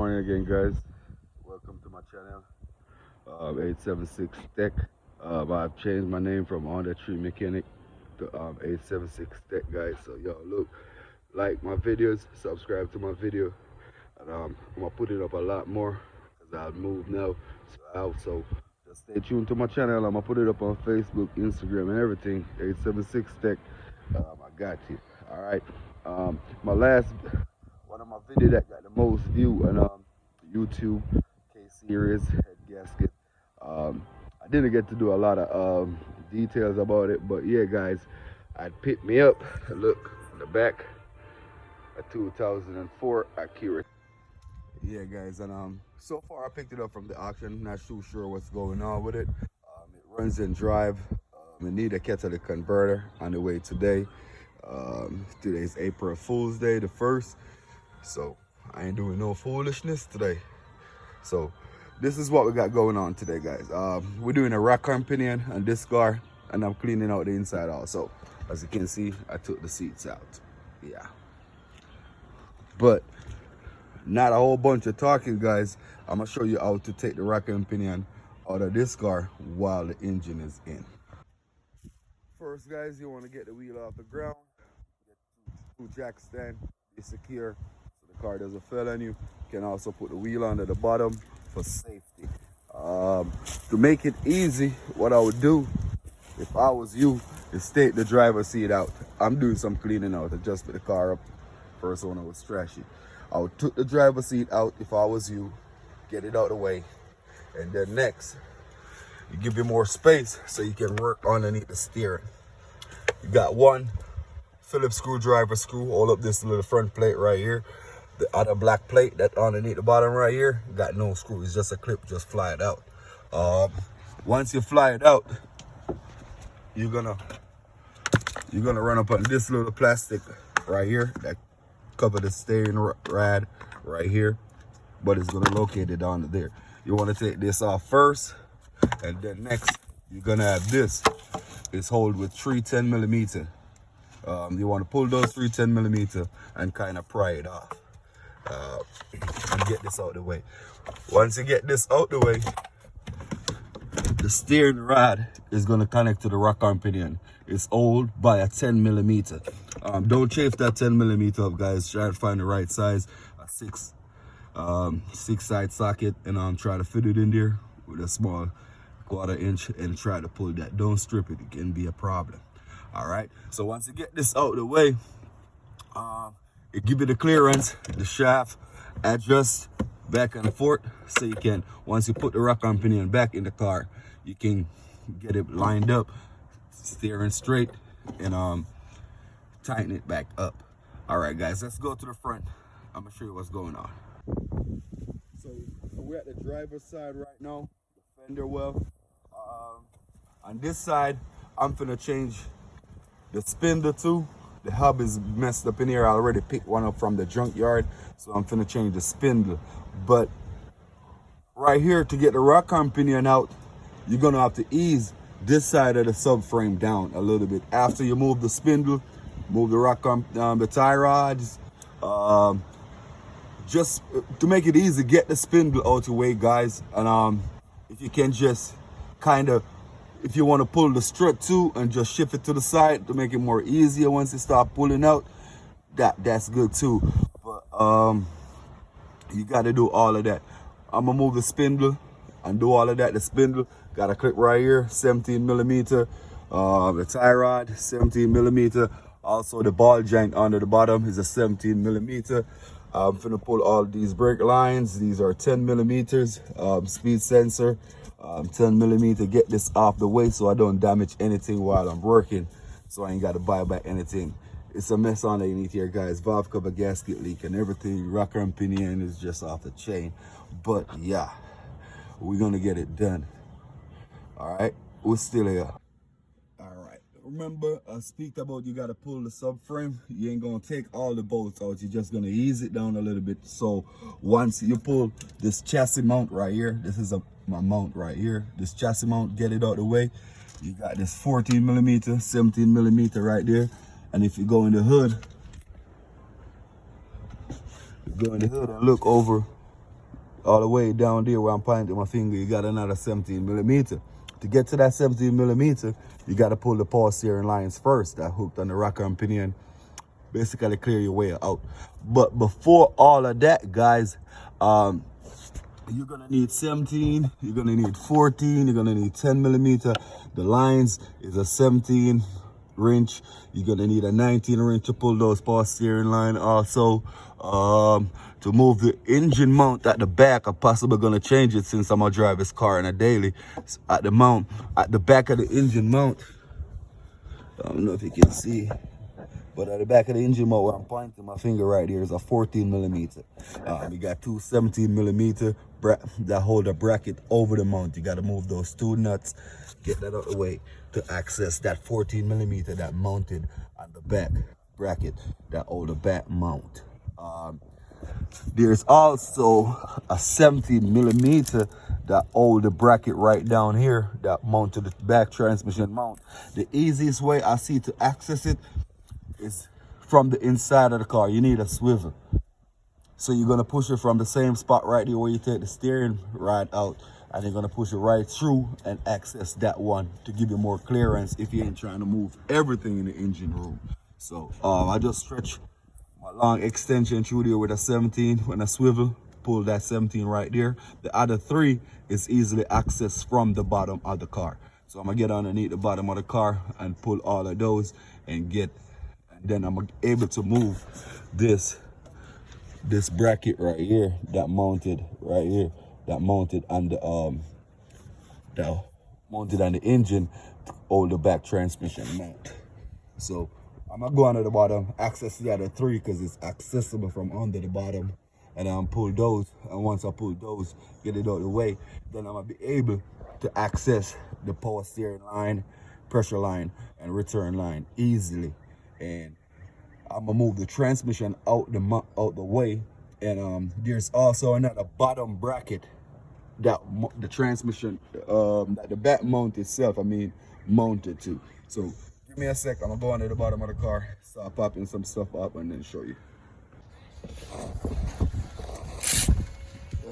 morning again, guys. Welcome to my channel, 876 Tech. I've changed my name from On the Tree Mechanic to 876 Tech, guys. So, yo, look, like my videos, subscribe to my video, and I'm gonna put it up a lot more because I've moved now. So just stay tuned to my channel. I'm gonna put it up on Facebook, Instagram, and everything. 876 Tech. I got you. All right. My last one of my videos that got the most view on YouTube, K series head gasket. I didn't get to do a lot of details about it, but yeah, guys, I picked me up. Look in the back, a 2004 Acura. Yeah, guys, and so far I picked it up from the auction. Not too sure what's going on with it. It runs and drive. It need a catalytic converter on the way today. Today's April Fool's Day, the 1st. So I ain't doing no foolishness today. So this is what we got going on today, guys. We're doing a rack arm pinion on this car, and I'm cleaning out the inside also. As you can see, I took the seats out. Yeah. But not a whole bunch of talking, guys. I'm gonna show you how to take the rack arm pinion out of this car while the engine is in. First, guys, you want to get the wheel off the ground. Get two jack stand, be secure so the car doesn't fall on you. You can also put the wheel under the bottom for safety. To make it easy, what I would do if I was you is take the driver's seat out. I'm doing some cleaning out. I just put the car up. First one was trashy. I would take the driver's seat out if I was you, get it out of the way, and then next, you give you more space so you can work underneath the steering. You got one Phillips screwdriver screw all up this little front plate right here. The other black plate that underneath the bottom right here got no screw. It's just a clip, just fly it out. Once you fly it out, you're gonna run up on this little plastic right here that cover the steering rod right here, but it's gonna locate it down there. You want to take this off first, and then next you're gonna have this. It's hold with 3 10mm. You want to pull those 3 10mm and kind of pry it off and get this out the way. Once you get this out the way, the steering rod is going to connect to the rack arm pinion. It's held by a 10mm. Don't chafe that 10mm up, guys. Try to find the right size. A 6-side socket, and try to fit it in there with a small 1/4 inch and try to pull that. Don't strip it. It can be a problem. All right, so once you get this out of the way, it give you the clearance, the shaft adjust back and forth, so you can, once you put the rack arm pinion back in the car, you can get it lined up, steering straight, and tighten it back up. All right, guys, let's go to the front. I'm gonna show you what's going on. So we're at the driver's side right now, the fender well. On this side, I'm gonna change the spindle too. The hub is messed up in here. I already picked one up from the junkyard, so I'm gonna change the spindle. But right here, to get the rack arm pinion out, you're gonna have to ease this side of the subframe down a little bit. After you move the spindle, move the rack arm, the tie rods. Just to make it easy, get the spindle out the way, guys. And if you can just kind of, if you want to pull the strut too and just shift it to the side to make it more easier once you start pulling out, that's good too. But you got to do all of that. I'm gonna move the spindle and do all of that. The spindle got a clip right here, 17mm. The tie rod, 17mm. Also the ball joint under the bottom is a 17mm. I'm gonna pull all these brake lines. These are 10mm. Speed sensor, 10mm. Get this off the way so I don't damage anything while I'm working, so I ain't got to buy back anything. It's a mess underneath here, guys. Valve cover, gasket leak, and everything. Rack arm pinion is just off the chain. But yeah, we're gonna get it done. All right, we're still here. All right, remember I speak about you got to pull the subframe. You ain't gonna take all the bolts out. You're just gonna ease it down a little bit. So once you pull this chassis mount right here, this is my mount right here. This chassis mount, get it out the way. You got this 14mm, 17mm right there. And if you go in the hood, and look over all the way down there where I'm pointing my finger, you got another 17 millimeter. To get to that 17 millimeter, you got to pull the power steering lines first that hooked on the rocker and pinion. Basically clear your way out. But before all of that, guys, you're gonna need 17, you're gonna need 14, you're gonna need 10 millimeter. The lines is a 17 wrench. You're gonna need a 19 wrench to pull those power steering line. Also, to move the engine mount at the back, I'm possibly gonna change it since I'm gonna drive this car on a daily. So at the back of the engine mount, I don't know if you can see, but at the back of the engine mount where I'm pointing my finger right here is a 14 millimeter. We got two 17 millimeter that hold a bracket over the mount. You got to move those two nuts, get that out of the way to access that 14 millimeter that mounted on the back bracket that hold the back mount. There's also a 17 millimeter that hold the bracket right down here that mounted the back transmission mount. The easiest way I see to access it is from the inside of the car. You need a swivel. So you're gonna push it from the same spot right there where you take the steering rod out, and you're gonna push it right through and access that one to give you more clearance if you ain't trying to move everything in the engine room. So I just stretch my long extension through there with a 17 when I swivel, pull that 17 right there. The other three is easily accessed from the bottom of the car. So I'm gonna get underneath the bottom of the car and pull all of those and then I'm able to move this bracket right here that mounted right here, that mounted on the engine to hold the back transmission mount. So I'm gonna go under the bottom, access the other three because it's accessible from under the bottom, and I'm pull those. And once I pull those, get it out of the way, then I'm gonna be able to access the power steering line, pressure line, and return line easily. And I'm gonna move the transmission out the way. And there's also another bottom bracket that the transmission, that the back mount itself, mounted to. So give me a sec, I'm gonna go under the bottom of the car, start popping some stuff up, and then show you.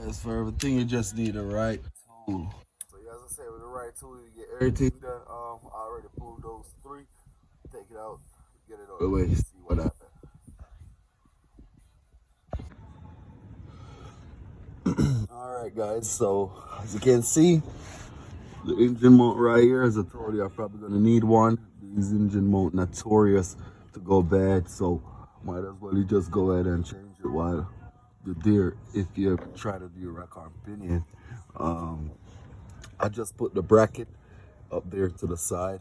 As for everything, you just need the right tool. So as I say, with the right tool, you get everything done. I already pulled those three, take it out, get it out of the way, see what happens. Alright guys, so as you can see, the engine mount right here, as I told you, I'm probably going to need one. These engine mount notorious to go bad, so might as well you just go ahead and change it while you're there if you try to do a rocker and pinion. I just put the bracket up there to the side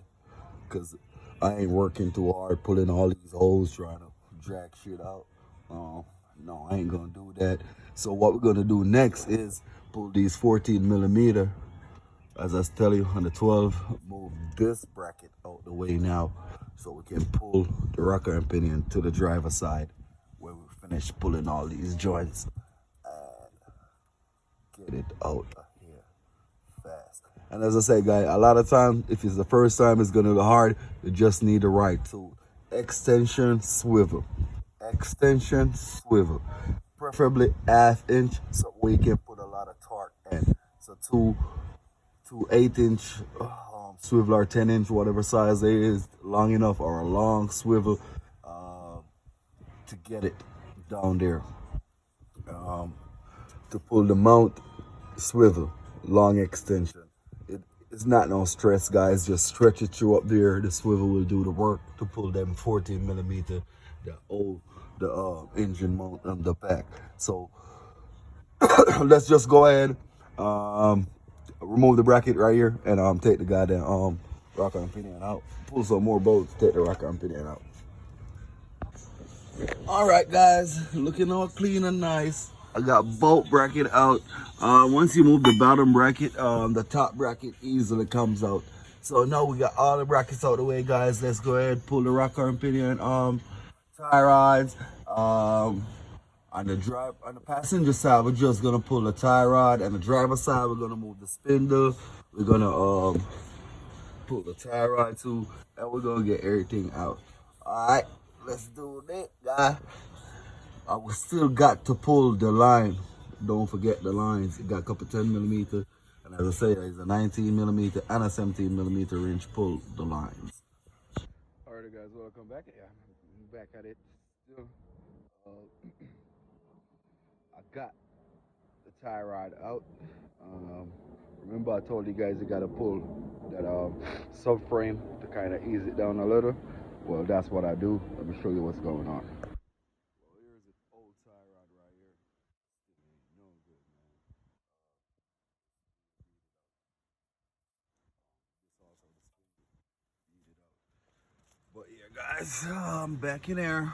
because I ain't working too hard pulling all these holes trying to drag shit out. No, I ain't gonna do that. So what we're gonna do next is pull these 14 millimeter, as I was telling you, on the 12, move this bracket out the way now so we can pull the rocker and pinion to the driver's side where we finish pulling all these joints and get it out of here fast. And as I say, guys, a lot of times, if it's the first time, it's gonna be hard. You just need the right tool. Extension swivel. Extension swivel, preferably 1/2 inch, so we can put a lot of torque in. So two 8-inch swivel or 10-inch, whatever size it is, long enough, or a long swivel to get it down there. To pull the mount, swivel, long extension. It's not no stress, guys. Just stretch it through up there. The swivel will do the work to pull them 14 millimeter, the engine mount on the back. So let's just go ahead, remove the bracket right here, and take the goddamn rocker and pinion out. Pull some more bolts, take the rocker and pinion out. All right, guys, looking all clean and nice. I got bolt bracket out. Once you move the bottom bracket, the top bracket easily comes out. So now we got all the brackets out of the way, guys. Let's go ahead, pull the rocker and pinion tie rods. On the passenger side, we're just gonna pull the tie rod, and the driver side, we're gonna move the spindle. We're gonna pull the tie rod too, and we're gonna get everything out. All right, let's do that, guys. We still got to pull the line don't forget the lines. It got a couple 10mm, and as I say, it's a 19mm and a 17mm wrench. Pull the lines. Alright guys, welcome back. Yeah, I'm back at it still. I got the tie rod out. Um, Remember I told you guys you gotta pull that subframe to kind of ease it down a little. Well, that's what I do. Let me show you what's going on. Well, here's an old tie rod right here. No good, man. This also the it out. But yeah, guys, I'm back in there,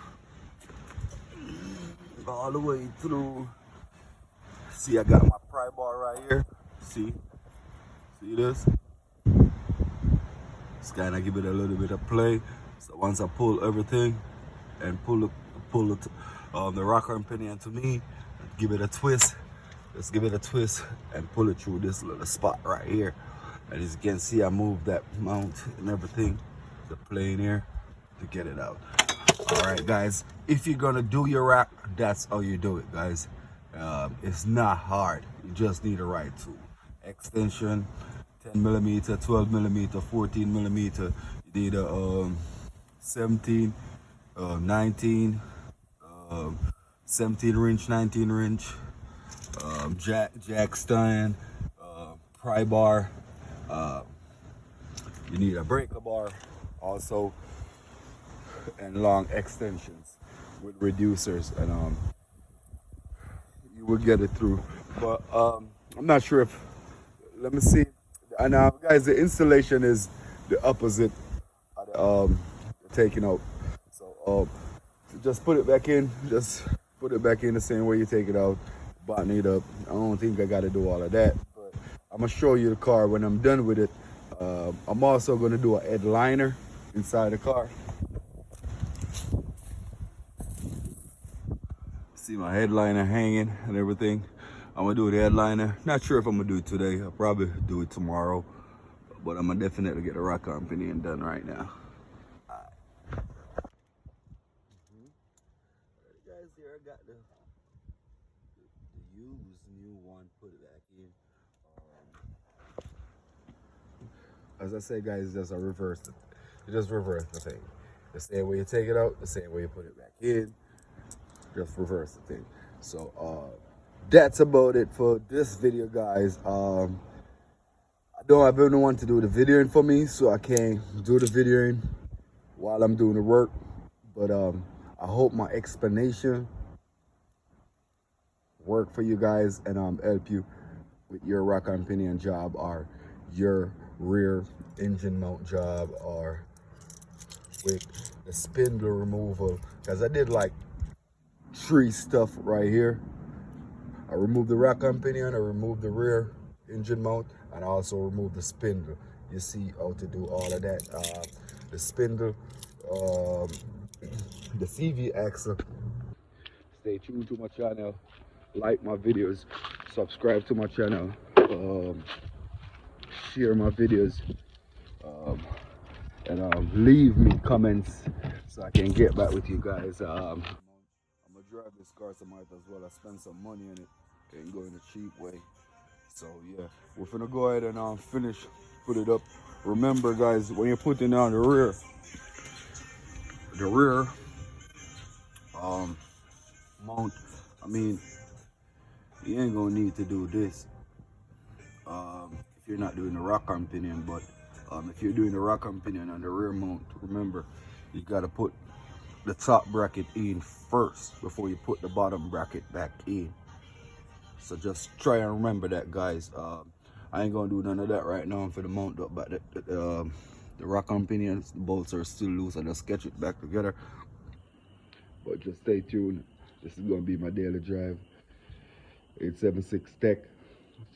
all the way through. See, I got my pry bar right here. See this? Just kind of give it a little bit of play. So once I pull everything and the rocker and pinion to me, give it a twist. Just give it a twist and pull it through this little spot right here. And as you can see, I moved that mount and everything, the plane here, to get it out. All right, guys, if you're gonna do your rack, that's how you do it, guys. It's not hard. You just need a right tool. Extension, 10mm, 12mm, 14mm. You need a 17, 19, 17 wrench, 19 wrench, jack stand, pry bar. You need a breaker bar also, and long extensions with reducers, and you will get it through. But I'm not sure if, let me see. And guys, the installation is the opposite of the taking out. So just put it back in. Just put it back in the same way you take it out. Button it up. I don't think I got to do all of that. But I'm gonna show you the car when I'm done with it. I'm also gonna do a headliner inside the car. See my headliner hanging and everything. I'm gonna do the headliner. Not sure if I'm gonna do it today. I'll probably do it tomorrow. But I'm gonna definitely get the rocker and pinion done right now. Alright. Guys, here I got the used new one, put it back in. As I say, guys, just a reverse. You just reverse the thing. The same way you take it out, the same way you put it back in. Just reverse the thing. So that's about it for this video, guys. I don't have anyone to do the videoing for me, so I can't do the videoing while I'm doing the work. But I hope my explanation work for you guys and help you with your rocker and pinion job, or your rear engine mount job, or with the spindle removal. Because I did like 3 stuff right here. I removed the rocker and pinion, I removed the rear engine mount, and I also removed the spindle. You see how to do all of that. The spindle, the CV axle. Stay tuned to my channel, like my videos, subscribe to my channel, share my videos, and leave me comments so I can get back with you guys. I'm gonna drive this car, so I might as well spend some money on it and go in a cheap way. So yeah, we're gonna go ahead and finish, put it up. Remember, guys, when you're putting on the rear mount, I mean, you ain't gonna need to do this if you're not doing the rocker and pinion. But if you're doing the rocker and pinion on the rear mount, remember, you gotta put the top bracket in first before you put the bottom bracket back in. So just try and remember that, guys. I ain't gonna do none of that right now for the mount up, but the rocker and pinions, the bolts are still loose. I just sketch it back together. But just stay tuned. This is gonna be my daily drive. 876 Tech.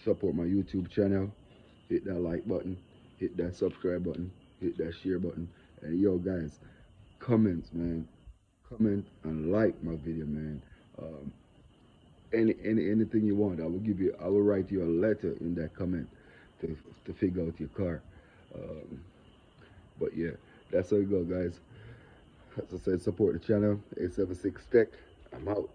Support my YouTube channel. Hit that like button. Hit that subscribe button. Hit that share button. And yo, guys, comments, man. Comment and like my video, man. Anything you want, I will write you a letter in that comment to figure out your car. But yeah, that's how you go, guys. As I said, support the channel. 876 Tech. I'm out.